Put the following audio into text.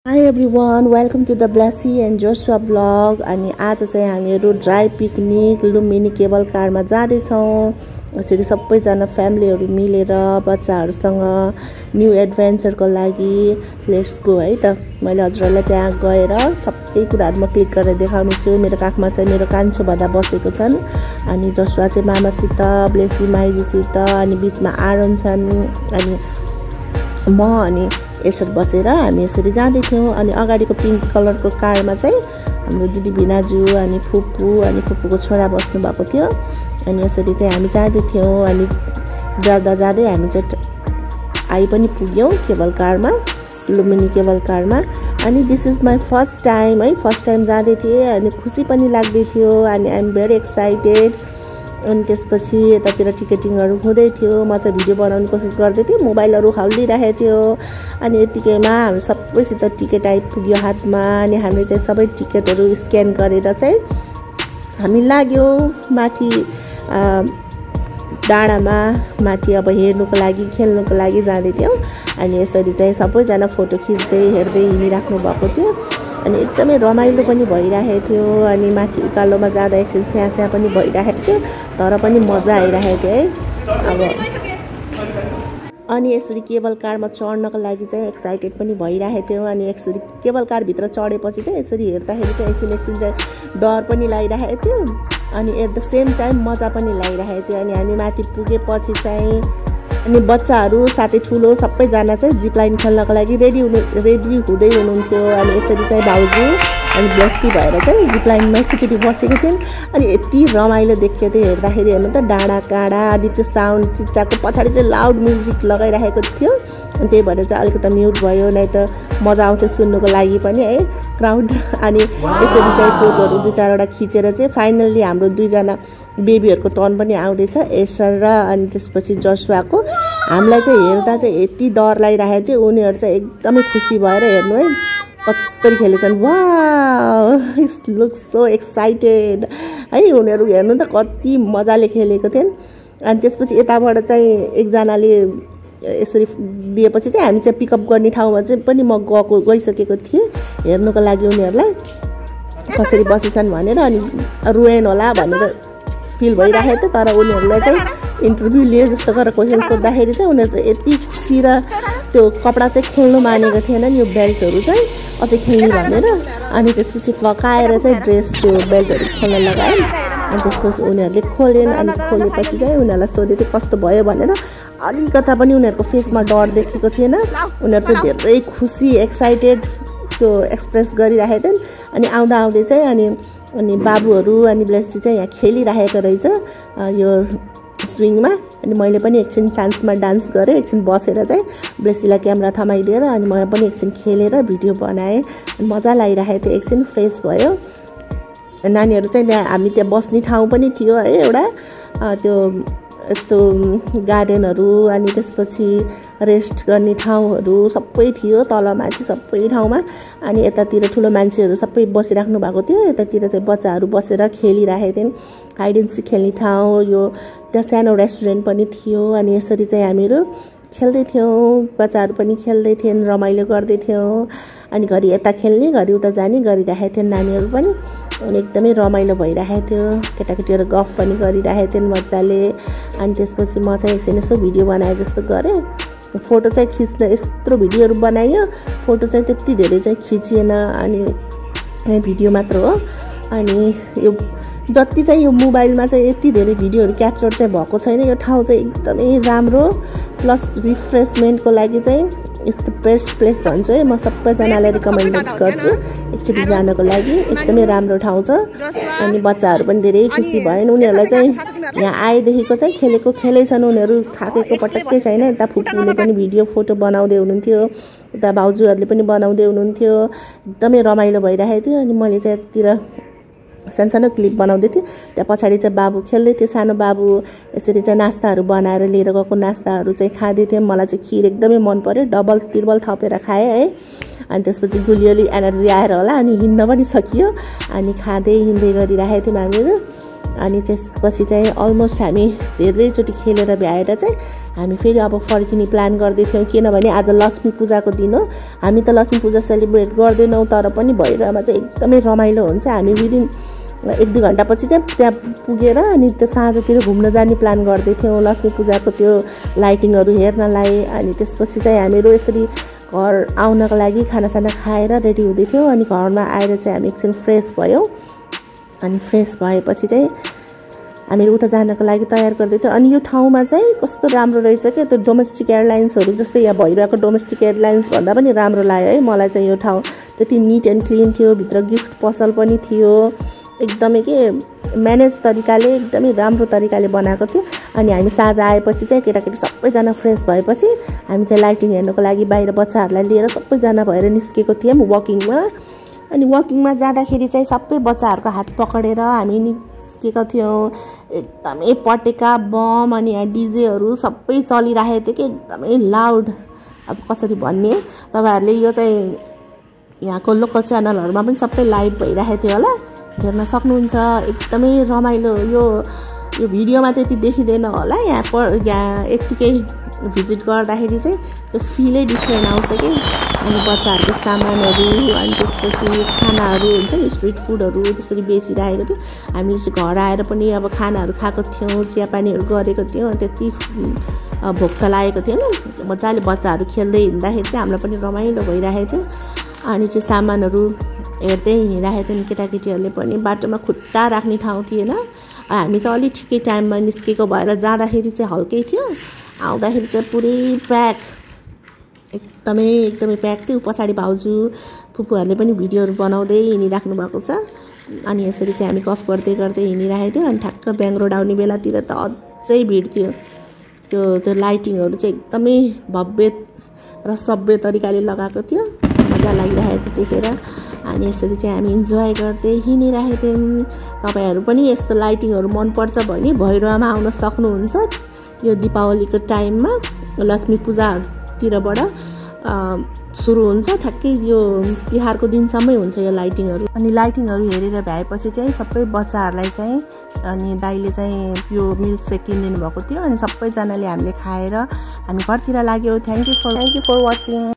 Hi everyone, welcome to the Blessy and Joshua vlog. अनि आज चाहिँ हामीहरु ड्राई पिकनिक लुम्बिनी केबल कारमा जाँदै छौं। यसरी सबैजना फ्यामिलीहरु मिलेर बच्चाहरुसँग न्यू एडभेन्चरको लागि लेट्स गो है त। मैले हजुरहरुलाई त्यहाँ गएर सबै कुराहरुमा क्लिक गरेर देखाउने छु। मेरो काखमा चाहिँ मेरो कान्छो भदा बसेको छन् अनि जोशुवा चाहिँ मामासित, ब्लेसी माइजूसित अनि बीचमा आरोन छन् अनि म अनि यसरी बसेर हामी यसरी जाँदै थियौं। अनि अगाडिको पिंक कलरको कारमा चाहिँ हाम्रो दिदी भिनाजु अनि फुपू अनि फुपूको छोरा बस्नु भएको थियो। अनि यसरी चाहिँ हामी जाँदै थियौं अनि जाँदै हामी चाहिँ आइ पनि पुग्यौं केबल कारमा, लुम्बिनी केबल कारमा। अनि this is my first time जाँदै थिए अनि खुसी पनि लाग्दै थियो अनि आई एम भेरी एक्साइटेड। अनि त्यसपछि यतातिर टिकटिङहरु हुँदै थियो। म चाहिँ भिडियो बनाउने कोसिस गर्दै थिए, मोबाइलहरु हल्लिरहेको थियो। अनि यतिकैमा हामी सबैसित टिकट आइपुग्यो हातमा अनि हामीले चाहिँ सबै टिकटहरु स्क्यान गरेर चाहिँ हामी लाग्यो माथि डाँडामा माथि अब हेर्नुको लागि खेल्नुको लागि जाँदै थियौं। अनि यसरी चाहिँ सबैजना फोटो खिच्दै हेर्दै हिँडिराख्नु भएको थियो अनि एकदमै रमाइलो पनि भइरहेको थियो। अनि माथि उकालोमा जाँदा एकछिन स्यास्या पनि भइरहेको थियो तर पनि मजा आइरहेको थियो है। अब अनि यसरी केबल कारमा चढ्नको लागि चाहिँ एक्साइटेड पनि भइरहेको थियो। अनि यसरी केबल कार भित्र चढेपछि चाहिँ यसरी हेर्दाखेरि चाहिँ एकछिन चाहिँ डर पनि लागिरहेको थियो अनि एट द सेम टाइम मजा पनि लागिरहेको थियो। अनि हामी माथि पुगेपछि चाहिँ अनि बच्चाहरु साथै ठुलो सबैजना चाहिँ जिप लाइन खेल्नको लागि रेडी हुँदै हुनुहुन्थ्यो। अनि यसरी चाहिँ भाउजू अनि ब्लेसी भएर चाहिँ जिप लाइनमा एकचोटि बसेको थियौं अनि यति रमाइलो देख्यो त्यो हेर्दाखेरि। हेर्नु त डाँडा काँडा अनि त्यो साउन्ड चिच्चाको पछाडी चाहिँ लाउड म्युजिक लगाइरहेको थियो अनि त्यही भएर चाहिँ अलिकति म्युट भयो, नै त मजा आउँथ्यो सुन्नुको लागि पनि है क्राउड। अनि यसरी चाहिँ फोटोहरु दुई चारवटा खिचेर चाहिँ फाइनल्ली हाम्रो दुईजना बेबीहरुको टर्न पनि आउँदैछ, एसर र अनि त्यसपछि जोशुवाको। हामीलाई चाहिँ हेर्दा चाहिँ यति डर लागिरहेको थियो, उनीहरु चाहिँ एकदमै खुसी भएर हेर्नु है कस्तरी खेलेछन्। Wow it's looks so excited है, उनीहरु हेर्नु त कति मजाले खेलेको थिएन। अनि त्यसपछि यताबाट चाहिँ एकजनाले यसरी दिएपछि चाहिँ हामी चाहिँ पिकअप गर्ने ठाउँमा चाहिँ पनि म गइसकेको थिए हेर्नुको लागि उनीहरुलाई कसरी बसेछन् भनेर। अनि रुएन होला भनेर फिल भइरहेको थियो तर उनीहरुलाई चाहिँ इन्टरभ्यु लिए जस्तो गरेर क्वेशन सोध्दाखेरि चाहिँ उनीहरु चाहिँ यति खुसी र त्यो कपडा चाहिँ खोल्नु मानेको थिएन नि, यो बेल्टहरु चाहिँ अझै खेल्ने भनेर। अनि त्यसपछि फकाएर चाहिँ ड्रेस त्यो बेल्टहरु खोल्न लगाए अनि त्यसपछि उनीहरुले खोलेन। अनि खोलेपछि चाहिँ उनीहरुलाई सोधे थियो कस्तो भयो भनेर। अलिकता पनि उनीहरुको फेसमा डर देखेको थिएन, उनीहरु चाहिँ धेरै खुसी एक्साइटेड त्यो एक्सप्रेस गरिरहेको थिएन। अनि आउँदै चाहिँ अनि बाबुहरु अनि ब्लेसी चाहिँ यहाँ खेलिरहेको रहेछ यो स्विङमा। अनि मैले पनि एकछिन चान्समा डान्स गरे, एकछिन बसेर चाहिँ ब्लेसीलाई क्यामेरा थमाइदिएर अनि म पनि एकछिन खेलेर भिडियो बनाए। मजा लागिरहेको थियो, एकछिन फ्रेस भयो। नानीहरु चाहिँ त्यहाँ हामी त्यहाँ बस्ने ठाउँ पनि थियो है एउटा त्यो यस्तो गार्डनहरु अनि त्यसपछि रेस्ट गर्ने ठाउँहरु सबै थियो तल माथि सबै ठाउँमा। अनि यतातिर ठुलो मान्छेहरु सबै बसिराख्नु भएको थियो, यतातिर चाहिँ बच्चाहरु बसेर खेलिरहेका थिएन। हाइड एन्ड सिक खेल्ने ठाउँ यो त्यहाँ सानो रेस्टुरेन्ट पनि थियो। अनि यसरी चाहिँ हामीहरु खेल्दै थियौं, बच्चाहरु पनि खेल्दै थिएन, रमाइलो गर्दै थियौं। अनि घरि यता खेल्ने घरि उता जाने गरिरहेका थिएन नानीहरु पनि। अनि एकदमै रमाइलो भइरहेको थियो, केटाकेटीहरु गफ पनि गरिरहेका थिएन मजाले। अनि त्यसपछि म चाहिँ एकछिन यसो भिडियो बनाए जस्तो गरे, फोटो चाहिँ खिच्न यत्रो भिडियोहरु बनायो, फोटो चाहिँ त्यति धेरै चाहिँ खिचिएन अनि भिडियो मात्र हो। अनि यो जति चाहिँ यो मोबाइलमा चाहिँ यति धेरै भिडियोहरु क्याप्चर चाहिँ भएको छैन। यो ठाउँ चाहिँ एकदमै राम्रो प्लस रिफ्रेशमेन्टको लागि चाहिँ इट्स द बेस्ट प्लेस भन्छु है म, सबैजनालाई रिकमेन्ड गर्छु एकचोटि जानको लागि। एकदमै राम्रो ठाउँ छ अनि बच्चाहरु पनि धेरै खुसी भएन। उनीहरुलाई चाहिँ यहाँ आएदेखिको चाहिँ खेलै छन्, उनीहरु थाकेको पटक्कै छैन। यता फुपूले पनि भिडियो फोटो बनाउँदै हुनुहुन्थ्यो, उता भाउजूहरुले पनि बनाउँदै हुनुहुन्थ्यो, एकदमै रमाइलो भइरहेको थियो। अनि मैले चाहिँ यतातिर सानो क्लिप बनाउँदै थिएँ, त्यहाँ पछाडी चाहिँ बाबु खेल्दै थियो, सानो बाबु यसरी चाहिँ नास्ताहरु बनाएर लिएर गएको नास्ताहरु चाहिँ खाँदै थिएँ। मलाई चाहिँ खिर एकदमै मन पर्यो, डबल तिर्बल थपेर खाएँ है। अनि त्यसपछि गुलियोली एनर्जी आएर होला अनि हिँड्न पनि सकियो। अनि खाँदै हिँड्दै गरिरहेको थियौं हामीहरु। अनि त्यसपछि चाहिँ अलमोस्ट हामी धेरैचोटि खेलेर भ्याएर चाहिँ हामी फेरि अब फर्किने प्लान गर्दै थियौँ, किनभने आज लक्ष्मी पूजाको दिन हो। हामी त लक्ष्मी पूजा सेलिब्रेट गर्दैनौँ, तर पनि भैरवामा चाहिँ एकदमै रमाइलो हुन्छ। हामी विदिन 1-2 घन्टापछि चाहिँ त्यहाँ पुगेर अनि त्यो साँझतिर घुम्न जाने प्लान गर्दै थियौँ लक्ष्मी पूजाको त्यो लाइटिङहरू हेर्नलाई। अनि त्यसपछि चाहिँ हामीहरू यसरी घर आउनको लागि खानासाना खाएर रेडी हुँदै थियौँ। अनि घरमा आएर चाहिँ हामी एकछिन फ्रेस भयौँ। अनि फ्रेस भएपछि चाहिँ हामीहरू उता जानको लागि तयार गर्दै थियौँ। अनि यो ठाउँमा चाहिँ कस्तो राम्रो रहेछ क्या, त्यो डोमेस्टिक एयरलाइन्सहरू जस्तै यहाँ भइरहेको डोमेस्टिक एयरलाइन्स भन्दा पनि राम्रो लाग्यो है मलाई चाहिँ। यो ठाउँ त्यति निट एन्ड क्लिन थियो, भित्र गिफ्ट पसल पनि थियो, एकदमै के म्यानेज तरिकाले एकदमै राम्रो तरिकाले बनाएको थियो। अनि हामी साँझ आएपछि चाहिँ केटाकेटी सबैजना फ्रेस भएपछि हामी चाहिँ लाइटिङ हेर्नको लागि बाहिर बच्चाहरूलाई लिएर सबैजना भएर निस्केको थियौँ वकिङमा। अनि वकिङमा जाँदाखेरि चाहिँ सबै बच्चाहरूको हात पक्रेर हामी निस्केका थियौँ। एकदमै पटेका बम अनि यहाँ डिजेहरू सबै चलिरहेको थियो कि एकदमै लाउड। अब कसरी भन्ने, तपाईँहरूले यो चाहिँ यहाँको लोकल च्यानलहरूमा पनि सबै लाइभ भइरहेको थियो होला, हेर्न सक्नुहुन्छ। एकदमै रमाइलो। यो भिडियोमा त्यति देखिँदैन होला, यहाँ यत्तिकै भिजिट गर्दाखेरि चाहिँ त्यो फिलै डिफ्रेन्ट आउँछ कि। अनि बच्चाहरूको सामानहरू अनि त्यसपछि खानाहरू हुन्छ नि, स्ट्रिट फुडहरू त्यसरी बेचिरहेको थियो। हामी घर आएर पनि अब खानाहरू खाएको थियौँ, चियापानीहरू गरेको थियौँ। त्यति भोक त लागेको थिएन, मजाले बच्चाहरू खेल्दै हिँड्दाखेरि चाहिँ हामीलाई पनि रमाइलो भइरहेको थियो। अनि चाहिँ सामानहरू हेर्दै हिँडिरहेको थियो नि केटाकेटीहरूले पनि। बाटोमा खुट्टा राख्ने ठाउँ थिएन। हामी त अलि ठिकै टाइममा निस्केको भएर जाँदाखेरि चाहिँ हल्कै थियो, आउँदाखेरि चाहिँ पुरै प्याक, एकदमै प्याक थियो। पछाडि भाउजू फुपूहरूले पनि भिडियोहरू बनाउँदै हिँडिराख्नु भएको छ। अनि यसरी चाहिँ हामी गफ गर्दै हिँडिरहेको थियौँ। अनि ठ्याक्क ब्याङ्क रोड आउने बेलातिर त अझै भिड थियो। त्यो लाइटिङहरू चाहिँ एकदमै भव्य र सभ्य तरिकाले लगाएको थियो, मजा लागिरहेको थियो देखेर। अनि यसरी चाहिँ हामी इन्जोय गर्दै हिँडिरहेको थियौँ। तपाईँहरू पनि यस्तो लाइटिङहरू मनपर्छ भने भैरवामा आउन सक्नुहुन्छ। यो दीपावलीको टाइममा लक्ष्मी पूजातिरबाट सुरु हुन्छ, ठ्याक्कै यो तिहारको दिनसम्मै हुन्छ यो लाइटिङहरू। अनि लाइटिङहरू हेरेर भ्याएपछि चाहिँ सबै बच्चाहरूलाई चाहिँ अनि दाइले चाहिँ यो मिल्क सेक किनिदिनु भएको थियो। अनि सबैजनाले हामीले खाएर हामी घरतिर लाग्यौँ। Thank you for watching.